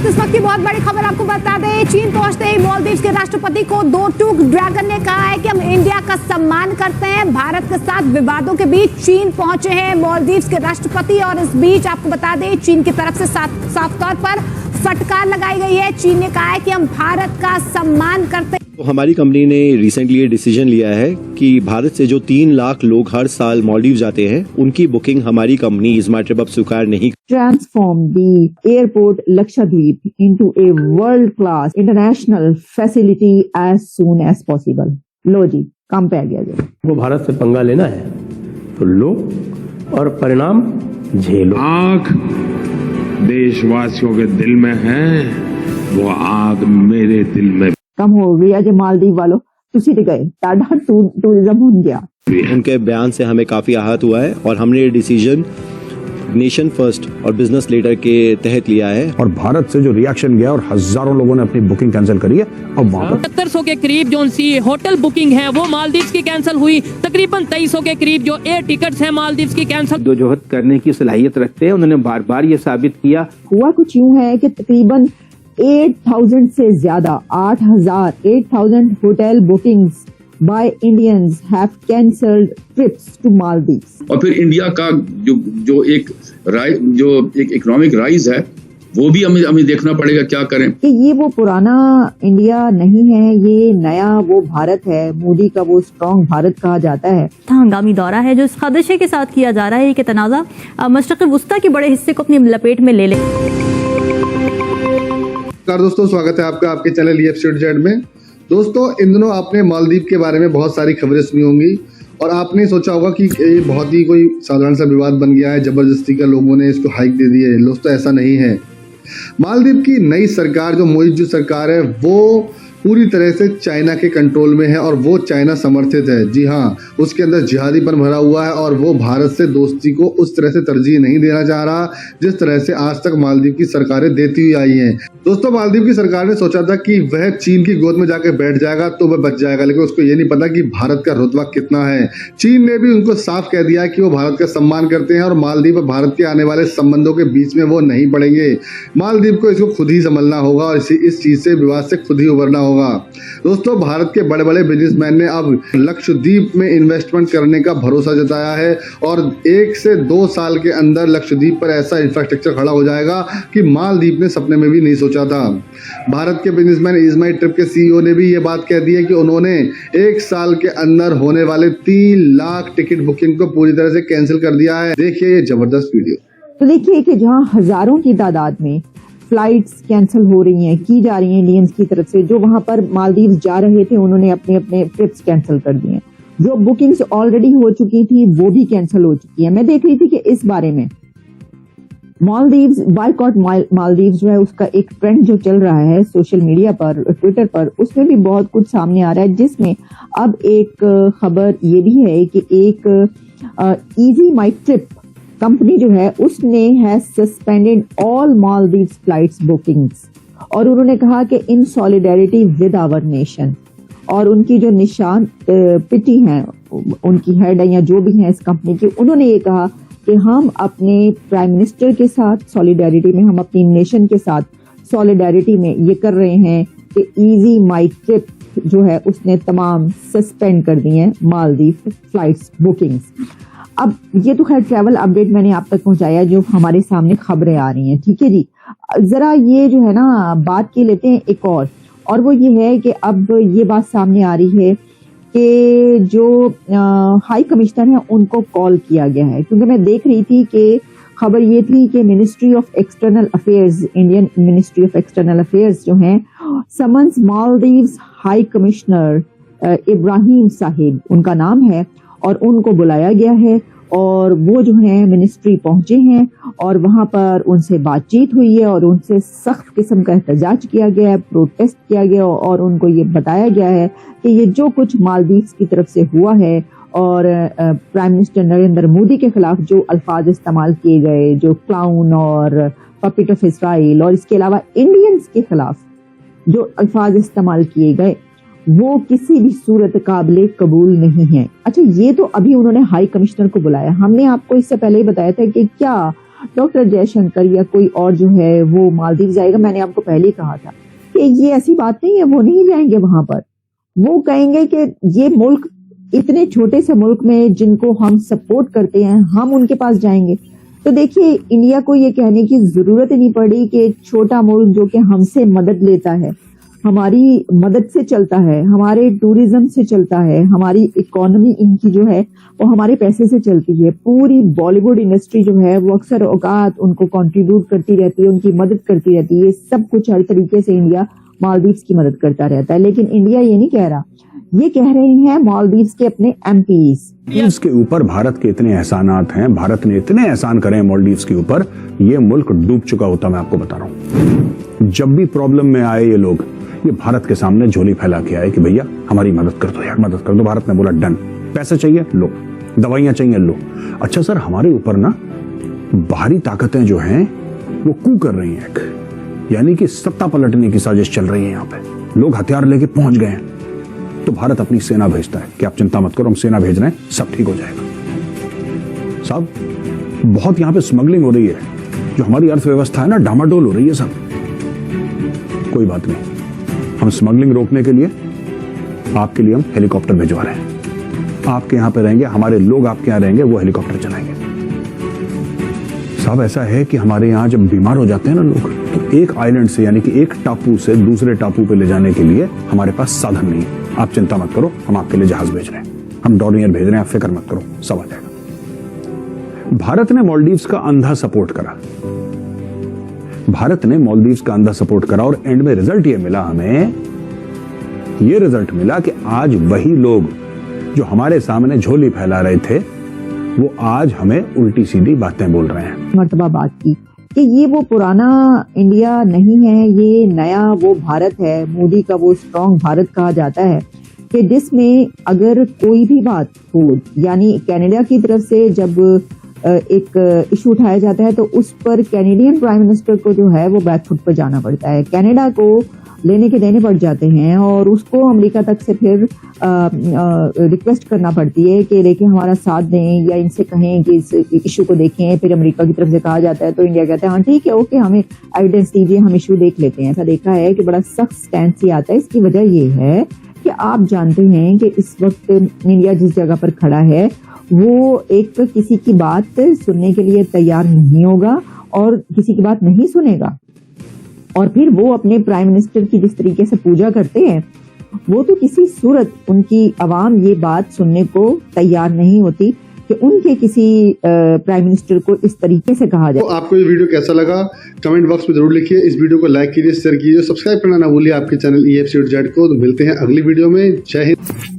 इस वक्त की बहुत बड़ी खबर आपको बता दें, चीन पहुंचते ही मालदीव के राष्ट्रपति को दो टूक ड्रैगन ने कहा है कि हम इंडिया का सम्मान करते हैं। भारत के साथ विवादों के बीच चीन पहुंचे हैं मालदीव के राष्ट्रपति और इस बीच आपको बता दें चीन की तरफ से साफ तौर पर फटकार लगाई गई है। चीन ने कहा है कि हम भारत का सम्मान करते हैं। तो हमारी कंपनी ने रिसेंटली ये डिसीजन लिया है कि भारत से जो 3 लाख लोग हर साल मालदीव जाते हैं उनकी बुकिंग हमारी कंपनी इज़मार्ट ट्रिप अब स्वीकार नहीं। Transform the airport Lakshadweep into a world-class international facility as soon as possible. लो जी, काम पे आ गया जी। वो भारत से पंगा लेना है तो लो और परिणाम झेलो। आग देशवासियों के दिल में है, वो आग मेरे दिल में। कम हो गया जो मालदीव वालों तुसी ते गए टाडा टूरिज्म हो गया। उनके बयान से हमें काफी आहत हुआ है और हमने ये डिसीजन नेशन फर्स्ट और बिजनेस लीडर के तहत लिया है। और भारत से जो रिएक्शन गया और हजारों लोगों ने अपनी बुकिंग कैंसिल करी है। और 7700 के करीब जो सी होटल बुकिंग है वो मालदीव की कैंसिल हुई। तकरीबन 2300 के करीब जो एयर टिकट्स हैं मालदीव की कैंसिल। जो जोहद करने की सलाहियत रखते हैं उन्होंने बार बार ये साबित किया। हुआ कुछ यूं है कि तकरीबन 8000 से ज्यादा 8000 hotel bookings by Indians have cancelled trips to Maldives। और फिर इंडिया का जो एक इकोनॉमिक राइज है वो भी हमें देखना पड़ेगा क्या करें। कि ये वो पुराना इंडिया नहीं है, ये नया वो भारत है। मोदी का वो स्ट्रॉन्ग भारत कहा जाता है। हंगामी दौरा है जो इस खदशे के साथ किया जा रहा है कि तनाज़ा मशरक़ वुस्ता के बड़े हिस्से को अपनी लपेट में ले ले। दोस्तों स्वागत है आपका आपके चैनल EFCZ में। दोस्तों इन दिनों आपने मालदीव के बारे में बहुत सारी खबरें सुनी होंगी और आपने सोचा होगा कि ये बहुत ही कोई साधारण सा विवाद बन गया है, जबरदस्ती का लोगों ने इसको हाइक दे दी है। दोस्तों ऐसा नहीं है। मालदीव की नई सरकार जो मोइज़ सरकार है वो पूरी तरह से चाइना के कंट्रोल में है और वो चाइना समर्थित है। जी हाँ, उसके अंदर जिहादीपन भरा हुआ है और वो भारत से दोस्ती को उस तरह से तरजीह नहीं देना चाह रहा जिस तरह से आज तक मालदीव की सरकारें देती हुई आई हैं। दोस्तों मालदीव की सरकार ने सोचा था कि वह चीन की गोद में जाकर बैठ जाएगा तो वह बच जाएगा, लेकिन उसको ये नहीं पता कि भारत का रुतबा कितना है। चीन ने भी उनको साफ कह दिया कि वो भारत का सम्मान करते हैं और मालदीव और भारत के आने वाले संबंधों के बीच में वो नहीं पड़ेंगे। मालदीव को इसको खुद ही संभलना होगा और इस चीज से विवाद से खुद ही उबरना होगा। दोस्तों भारत के बड़े बड़े बिजनेसमैन ने अब लक्षद्वीप में इन्वेस्टमेंट करने का भरोसा जताया है और 1 से 2 साल के अंदर लक्षद्वीप पर ऐसा इंफ्रास्ट्रक्चर खड़ा हो जाएगा कि मालदीव ने सपने में भी नहीं सोचा था। भारत के बिजनेसमैन इज़मार्ट ट्रिप के CEO ने भी ये बात कह दी है कि उन्होंने 1 साल के अंदर होने वाले 3 लाख टिकट बुकिंग को पूरी तरह से कैंसिल कर दिया है। देखिए ये जबरदस्त वीडियो। तो देखिए कि जहां हजारों की तादाद में फ्लाइट्स कैंसिल हो रही हैं, की जा रही हैं इंडियंस की तरफ से, जो वहां पर मालदीव जा रहे थे उन्होंने अपने अपने ट्रिप्स कैंसिल कर दिए। जो बुकिंग्स ऑलरेडी हो चुकी थी वो भी कैंसिल हो चुकी है। मैं देख रही थी कि इस बारे में मालदीव्स बायकॉट मालदीव्स जो है उसका एक ट्रेंड जो चल रहा है सोशल मीडिया पर, ट्विटर पर, उसमें भी बहुत कुछ सामने आ रहा है, जिसमें अब एक खबर ये भी है कि एक इजी माई ट्रिप कंपनी जो है उसने has suspended all Maldives flights bookings और उन्होंने कहा कि इन सॉलिडेरिटी विद आवर नेशन। और उनकी जो निशान पिटी हैं, उनकी हेड या जो भी हैं इस कंपनी की, उन्होंने ये कहा कि हम अपने प्राइम मिनिस्टर के साथ सॉलिडेरिटी में, हम अपनी नेशन के साथ सॉलिडेरिटी में ये कर रहे हैं कि इजी माई ट्रिप जो है उसने तमाम सस्पेंड कर दी हैं मालदीव फ्लाइट्स बुकिंग्स। अब ये तो खैर ट्रैवल अपडेट मैंने आप तक पहुंचाया जो हमारे सामने खबरें आ रही हैं, ठीक है जी। जरा ये जो है ना बात की लेते हैं एक और वो ये है कि अब ये बात सामने आ रही है कि जो हाई कमिश्नर हैं उनको कॉल किया गया है, क्योंकि मैं देख रही थी कि खबर ये थी कि ministry of external affairs, Indian ministry of external affairs जो हैं, summons Maldives high commissioner Ibrahim Sahib उनका नाम है और उनको बुलाया गया है और वो जो है मिनिस्ट्री पहुंचे हैं और वहां पर उनसे बातचीत हुई है और उनसे सख्त किस्म का एहतजाज किया गया है, प्रोटेस्ट किया गया और उनको ये बताया गया है कि ये जो कुछ मालदीव्स की तरफ से हुआ है और प्राइम मिनिस्टर नरेंद्र मोदी के खिलाफ जो अल्फाज इस्तेमाल किए गए, जो क्लाउन और पपेट ऑफ इसराइल, और इसके अलावा इंडियंस के खिलाफ जो अल्फाज इस्तेमाल किए गए, वो किसी भी सूरत काबिल कबूल नहीं है। अच्छा, ये तो अभी उन्होंने हाई कमिश्नर को बुलाया। हमने आपको इससे पहले ही बताया था कि क्या डॉक्टर जयशंकर या कोई और जो है वो मालदीव जाएगा, मैंने आपको पहले ही कहा था कि ये ऐसी बात नहीं है, वो नहीं जाएंगे वहां पर। वो कहेंगे कि ये मुल्क, इतने छोटे से मुल्क में जिनको हम सपोर्ट करते हैं, हम उनके पास जाएंगे। तो देखिए, इंडिया को ये कहने की जरूरत ही नहीं पड़ी कि छोटा मुल्क जो कि हमसे मदद लेता है, हमारी मदद से चलता है, हमारे टूरिज्म से चलता है, हमारी इकोनॉमी इनकी जो है वो हमारे पैसे से चलती है। पूरी बॉलीवुड इंडस्ट्री जो है वो अक्सर औकात उनको कंट्रीब्यूट करती रहती है, उनकी मदद करती रहती है। सब कुछ हर तरीके से इंडिया मालदीव्स की मदद करता रहता है। लेकिन इंडिया ये नहीं कह रहा, ये कह रहे हैं मालदीव्स के अपने एमपीज। मालदीव्स के ऊपर भारत के इतने एहसानात हैं, भारत ने इतने एहसान करे हैं मालदीव्स के ऊपर, ये मुल्क डूब चुका होता, मैं आपको बता रहा हूँ। जब भी प्रॉब्लम में आए ये लोग, ये भारत के सामने झोली फैला के आए कि भैया हमारी मदद कर दो यार, मदद कर दो। भारत ने बोला डन, पैसे चाहिए लो, दवाइयां चाहिए लो। अच्छा सर, हमारे ऊपर ना बाहरी ताकतें जो हैं वो कू कर रही हैं, यानी कि सत्ता पलटने की साजिश चल रही है। यहाँ पे लोग हथियार लेके पहुंच गए हैं, तो भारत अपनी सेना भेजता है कि आप चिंता मत करो, हम सेना भेज रहे हैं, सब ठीक हो जाएगा। साहब, बहुत यहाँ पे स्मगलिंग हो रही है, जो हमारी अर्थव्यवस्था है ना डामाडोल हो रही है सब। कोई बात नहीं, हम स्मगलिंग रोकने के लिए आपके लिए हम हेलीकॉप्टर भिजवा रहे हैं। आपके यहाँ पे रहेंगे, हमारे लोग आपके यहाँ रहेंगे, वो हेलीकॉप्टर चलाएंगे। साहब, ऐसा है कि हमारे यहाँ जब बीमार हो जाते हैं ना लोग, तो एक आइलैंड से, यानी कि एक टापू से दूसरे टापू पे ले जाने के लिए हमारे पास साधन नहीं है। आप चिंता मत करो, हम आपके लिए जहाज भेज रहे हैं, हम डॉर्नियर भेज रहे हैं, आप फिक्र मत करो, सब आ जाएगा। भारत ने मालदीव्स का अंधा सपोर्ट करा, भारत ने मालदीव्स का अंधा सपोर्ट करा, और एंड में रिजल्ट ये मिला, हमें ये रिजल्ट मिला कि आज वही लोग जो हमारे सामने झोली फैला रहे थे, वो आज हमें उल्टी सीधी बातें बोल रहे हैं। मर्तबा बात की कि ये वो पुराना इंडिया नहीं है, ये नया वो भारत है, मोदी का वो स्ट्रॉन्ग भारत कहा जाता है, कि जिसमें अगर कोई भी बात हो, यानी कनाडा की तरफ से जब एक इशू उठाया जाता है तो उस पर कैनेडियन प्राइम मिनिस्टर को जो है वो बैकफुट पर जाना पड़ता है, कनाडा को लेने के देने पड़ जाते हैं, और उसको अमेरिका तक से फिर रिक्वेस्ट करना पड़ती है कि देखिए हमारा साथ दें, या इनसे कहें कि इस इशू को देखें। फिर अमेरिका की तरफ से कहा जाता है तो इंडिया कहता है हाँ ठीक है, ओके, हमें एविडेंस दीजिए, हम इशू देख लेते हैं। ऐसा देखा है कि बड़ा सख्त स्टैंड ही आता है। इसकी वजह ये है कि आप जानते हैं कि इस वक्त इंडिया जिस जगह पर खड़ा है वो एक किसी की बात सुनने के लिए तैयार नहीं होगा और किसी की बात नहीं सुनेगा, और फिर वो अपने प्राइम मिनिस्टर की जिस तरीके से पूजा करते हैं, वो तो किसी सूरत उनकी आवाम ये बात सुनने को तैयार नहीं होती कि उनके किसी प्राइम मिनिस्टर को इस तरीके से कहा जाए। तो आपको ये वीडियो कैसा लगा कमेंट बॉक्स में जरूर लिखिए। इस वीडियो को लाइक कीजिए, शेयर कीजिए, सब्सक्राइब करना ना भूलिए आपके चैनल EFCZ को। तो मिलते हैं अगली वीडियो में। जय हिंद।